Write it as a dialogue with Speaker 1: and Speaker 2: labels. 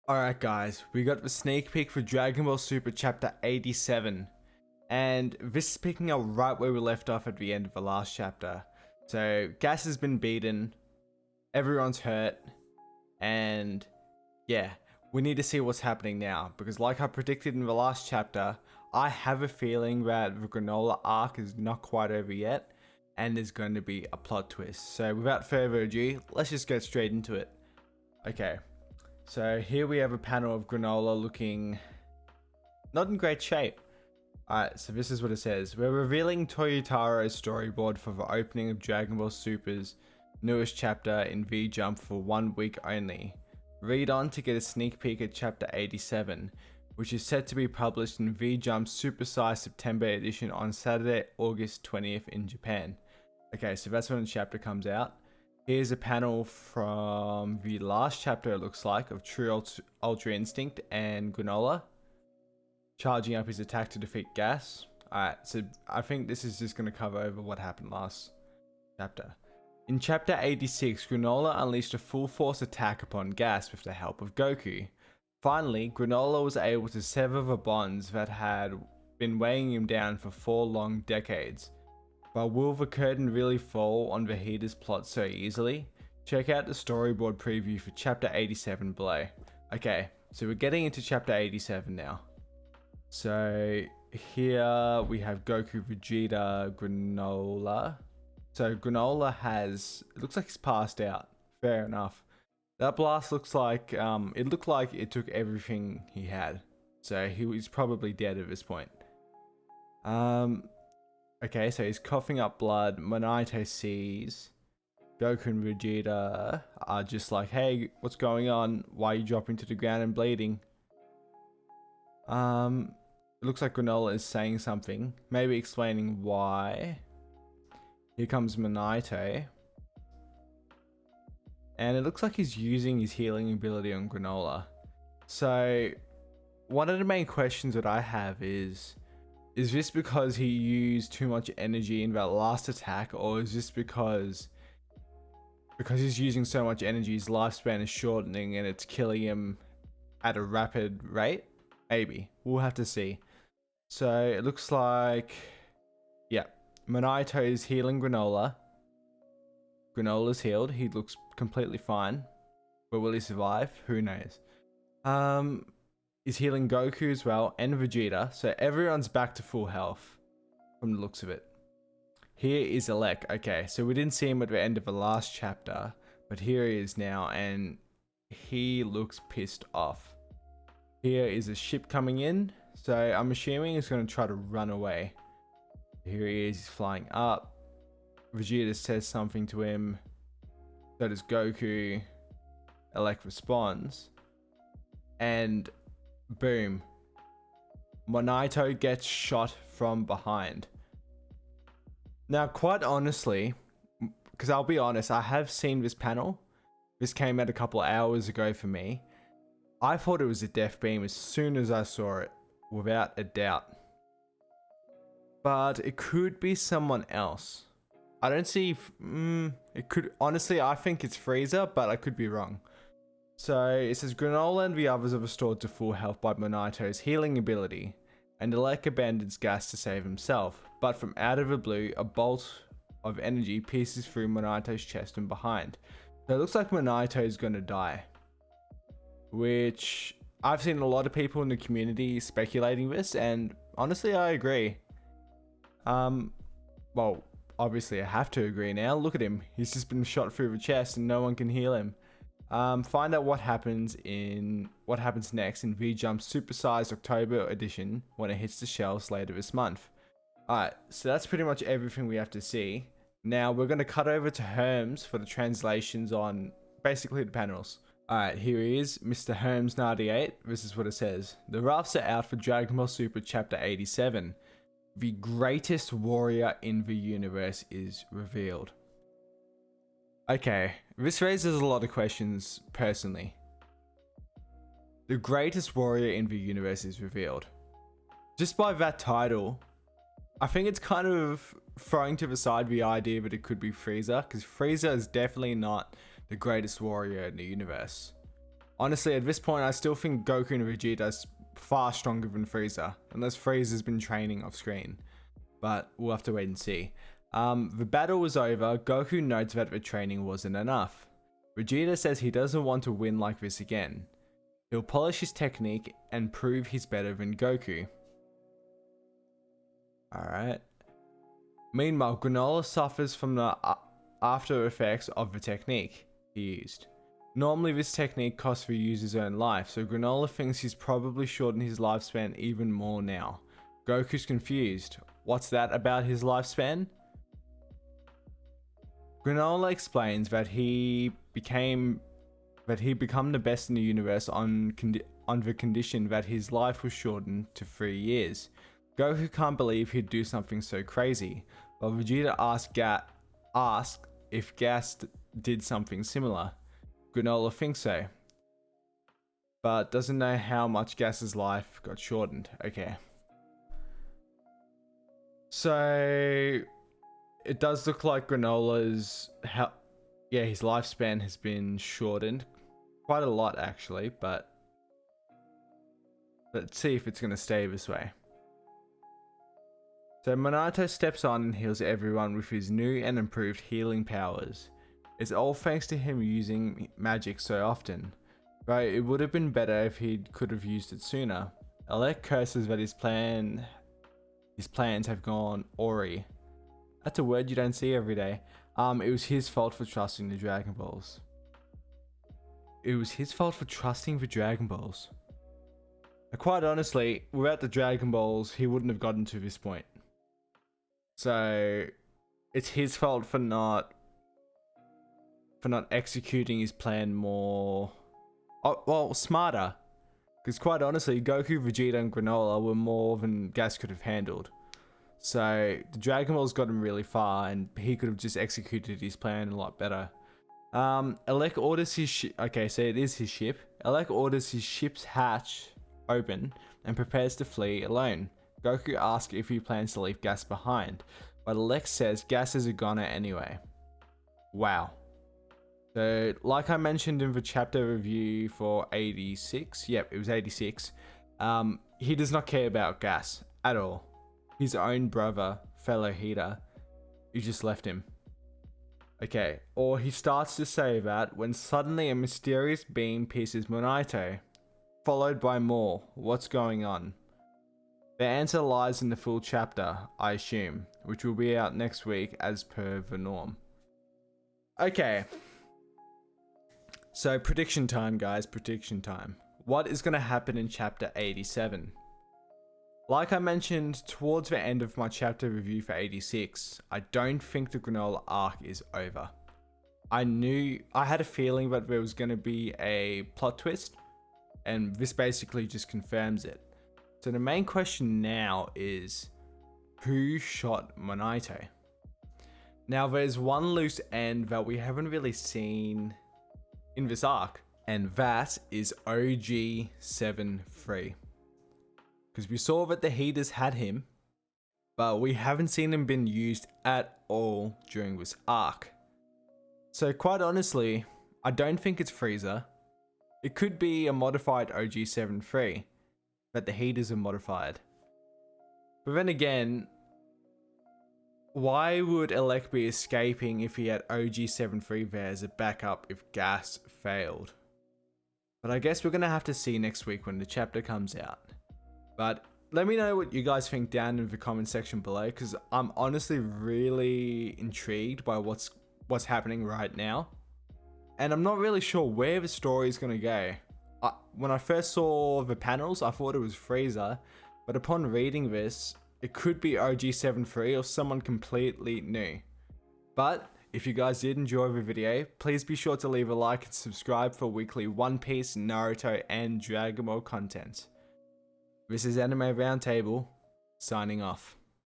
Speaker 1: Alright guys, we got the sneak peek for Dragon Ball Super Chapter 87. And this is picking up right where we left off at the end of the last chapter. So, Gas has been beaten, everyone's hurt, and yeah, we need to see what's happening now. Because like I predicted in the last chapter, I have a feeling that the Granolah Arc is not quite over yet, and there's going to be a plot twist. So without further ado, let's just get straight into it. Okay. So here we have a panel of Granolah looking not in great shape. Alright, so this is what it says. We're revealing Toyotaro's storyboard for the opening of Dragon Ball Super's newest chapter in V-Jump for 1 week only. Read on to get a sneak peek at chapter 87, which is set to be published in V-Jump's supersized September edition on Saturday, August 20th in Japan. Okay, so that's when the chapter comes out. Here's a panel from the last chapter, it looks like, of True Ultra Instinct and Granolah charging up his attack to defeat Gas. Alright, so I think this is just going to cover over what happened last chapter. In chapter 86, Granolah unleashed a full force attack upon Gas with the help of Goku. Finally, Granolah was able to sever the bonds that had been weighing him down for 4 long decades. But will the curtain really fall on Vegeta's plot so easily? Check out the storyboard preview for chapter 87 below. Okay, so we're getting into chapter 87 now. So here we have Goku, Vegeta, Granolah. So Granolah has, it looks like he's passed out. Fair enough. That blast looks like, it looked like it took everything he had. So he was probably dead at this point. Okay, so he's coughing up blood. Monito sees Goku and Vegeta are just like, hey, what's going on? Why are you dropping to the ground and bleeding? It looks like Granolah is saying something, maybe explaining why. Here comes Monito. And it looks like he's using his healing ability on Granolah. So, one of the main questions that I have is this because he used too much energy in that last attack, or is this because he's using so much energy, his lifespan is shortening and it's killing him at a rapid rate? Maybe. We'll have to see. So it looks like, yeah, Monito is healing Granolah. Granolah's healed. He looks completely fine. But will he survive? Who knows? He's healing Goku as well, and Vegeta. So everyone's back to full health from the looks of it. Here is Elec. Okay, so we didn't see him at the end of the last chapter, but here he is now, and he looks pissed off. Here is a ship coming in, so I'm assuming he's going to try to run away. Here he is, he's flying up. Vegeta says something to him. So does Goku. Elec responds. And boom. Monito gets shot from behind. Now, quite honestly, because I'll be honest, I have seen this panel. This came out a couple of hours ago for me. I thought it was a death beam as soon as I saw it, without a doubt. But it could be someone else. I don't see, it could, honestly, I think it's Frieza, but I could be wrong. So it says Granolah and the others are restored to full health by Monito's healing ability, and Elec abandons Gas to save himself. But from out of the blue, a bolt of energy pierces through Monito's chest and behind. So it looks like Monito is going to die. Which I've seen a lot of people in the community speculating this, and honestly I agree. Well, obviously I have to agree now. Look at him. He's just been shot through the chest and no one can heal him. Find out what happens next in V-Jump's supersized October edition when it hits the shelves later this month. Alright, so that's pretty much everything we have to see. Now we're going to cut over to Herms for the translations on basically the panels. Alright, here he is, Mr. Herms 98. This is what it says. The rafts are out for Dragon Ball Super Chapter 87. The greatest warrior in the universe is revealed. Okay, this raises a lot of questions personally. The greatest warrior in the universe is revealed. Just by that title, I think it's kind of throwing to the side the idea that it could be Frieza, because Frieza is definitely not the greatest warrior in the universe. Honestly, at this point, I still think Goku and Vegeta are far stronger than Frieza, unless Frieza's been training off screen. But we'll have to wait and see. The battle was over. Goku notes that the training wasn't enough. Vegeta says he doesn't want to win like this again. He'll polish his technique and prove he's better than Goku. Alright. Meanwhile, Granolah suffers from the after effects of the technique he used. Normally this technique costs the user's own life, so Granolah thinks he's probably shortened his lifespan even more now. Goku's confused. What's that about his lifespan? Granolah explains that he become the best in the universe on the condition that his life was shortened to 3 years. Goku can't believe he'd do something so crazy, but Vegeta asks if Gas did something similar. Granolah thinks so, but doesn't know how much Gas's life got shortened. Okay. So it does look like Granolah's his lifespan has been shortened quite a lot actually, but let's see if it's going to stay this way. So Minato steps on and heals everyone with his new and improved healing powers. It's all thanks to him using magic so often. Right, it would have been better if he could have used it sooner. Alec curses that his plans have gone awry. That's a word you don't see every day. It was his fault for trusting the Dragon Balls. It was his fault for trusting the Dragon Balls. Quite honestly, without the Dragon Balls, he wouldn't have gotten to this point. So, it's his fault for not executing his plan more, smarter. Because quite honestly, Goku, Vegeta, and Granolah were more than Gas could have handled. So the Dragon Balls got him really far, and he could have just executed his plan a lot better. Alec orders his ship. Okay, so it is his ship. Alec orders his ship's hatch open and prepares to flee alone. Goku asks if he plans to leave Gas behind, but Alec says Gas is a goner anyway. Wow. So, like I mentioned in the chapter review for 86, yep, it was 86, he does not care about Gas at all. His own brother, fellow Heater, he just left him. Okay, or he starts to say that when suddenly a mysterious beam pierces Minato, followed by more. What's going on? The answer lies in the full chapter, I assume, which will be out next week as per the norm. Okay. So prediction time, guys, prediction time. What is going to happen in chapter 87? Like I mentioned towards the end of my chapter review for 86, I don't think the Granolah Arc is over. I had a feeling that there was going to be a plot twist, and this basically just confirms it. So the main question now is, who shot Minato? Now there's one loose end that we haven't really seen in this arc, and that is OG-73. Because we saw that the Heaters had him, but we haven't seen him been used at all during this arc. So quite honestly, I don't think it's Frieza. It could be a modified OG-73, but the Heaters are modified. But then again, why would Alec be escaping if he had OG-73 there as a backup if Gas failed? But I guess we're going to have to see next week when the chapter comes out. But let me know what you guys think down in the comment section below, because I'm honestly really intrigued by what's happening right now. And I'm not really sure where the story is going to go. When I first saw the panels, I thought it was Frieza, but upon reading this, it could be OG-73 or someone completely new. But if you guys did enjoy the video, please be sure to leave a like and subscribe for weekly One Piece, Naruto, and Dragon Ball content. This is Anime Roundtable, signing off.